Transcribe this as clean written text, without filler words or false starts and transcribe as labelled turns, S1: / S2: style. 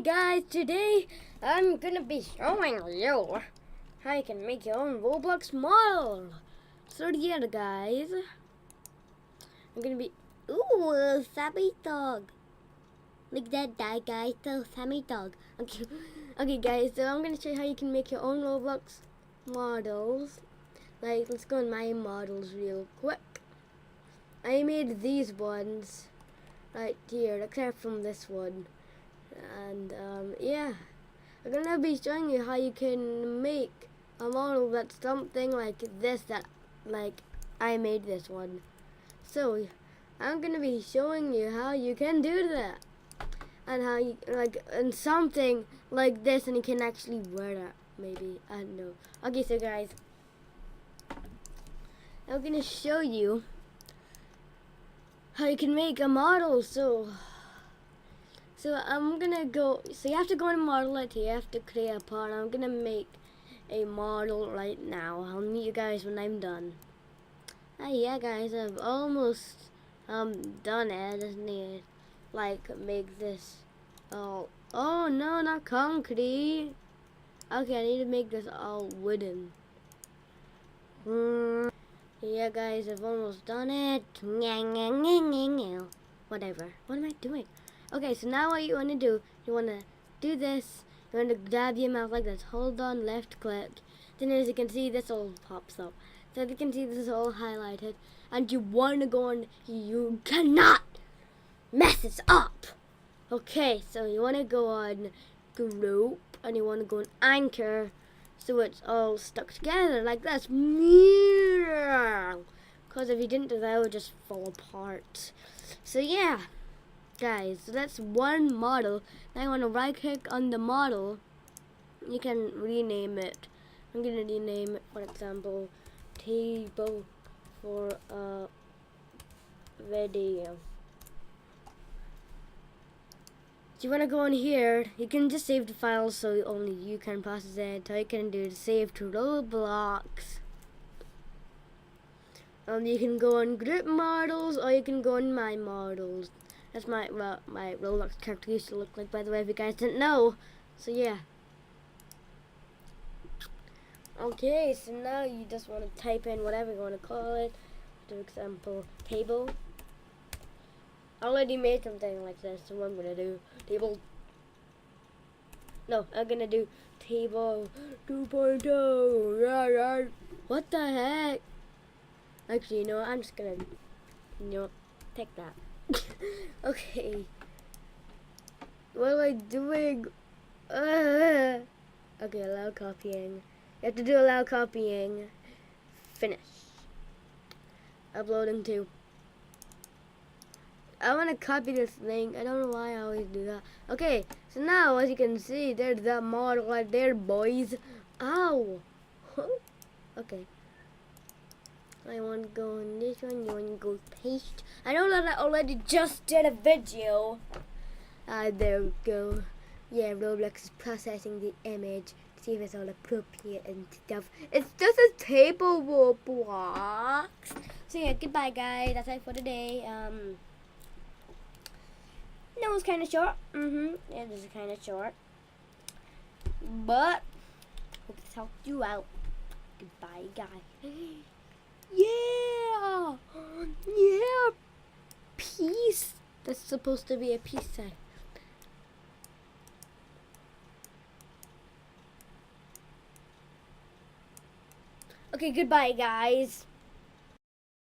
S1: Guys, today I'm gonna be showing you how you can make your own Roblox model. So yeah guys, I'm gonna be Sammy dog. Like that guys, so Sammy dog. Okay guys, so I'm gonna show you how you can make your own Roblox models. Like, let's go in my models real quick. I made these ones right here, except from this one. And yeah, I'm gonna be showing you how you can make a model that's something like this, that like I made this one. So I'm gonna be showing you how you can do that, and how you and something like this, and you can actually wear that. Maybe, I don't know. Okay, so guys, I'm gonna show you how you can make a model. So I'm gonna go, so you have to go in model it, you have to create a part. I'm gonna make a model right now. I'll meet you guys when I'm done. Yeah guys, I've almost done it. I just need like make this oh no, not concrete. Okay, I need to make this all wooden. Yeah guys, I've almost done it. Whatever. What am I doing? Okay, so now what you want to do, you want to do this. You want to grab your mouse like this. Hold on, left click. Then as you can see, this all pops up. So as you can see, this is all highlighted. And you want to go on, you cannot mess this up. Okay, so you want to go on group, and you want to go on anchor, so it's all stuck together like this. Because if you didn't do that, it would just fall apart. So yeah. Guys, so that's one model. Now you want to right click on the model. You can rename it. I'm going to rename it, for example, table for a video. So you want to go in here. You can just save the file so only you can process it. All you can do is save to roblox. You can go on group models, or you can go on my models. That's my Roblox character used to look like, by the way, if you guys didn't know. So yeah. Okay, so now you just want to type in whatever you want to call it. For example, table. I already made something like this, so I'm gonna do table. No, I'm gonna do table 2.0. What the heck? Actually, you know what? I'm just gonna, take that. Okay. What am I doing? Okay, allow copying. You have to do allow copying. Finish. Uploading to. I want to copy this link. I don't know why I always do that. Okay, so now as you can see, there's that model right there, boys. Ow. Okay. I want to go on this one, you want to go paste. I know that I already just did a video. There we go. Yeah, Roblox is processing the image to see if it's all appropriate and stuff. It's just a table Roblox. So yeah, goodbye guys. That's it for today. That was kind of short. It was kind of short. But, hope this helped you out. Goodbye guys. Yeah! Yeah! Peace! That's supposed to be a peace sign. Okay, goodbye, guys.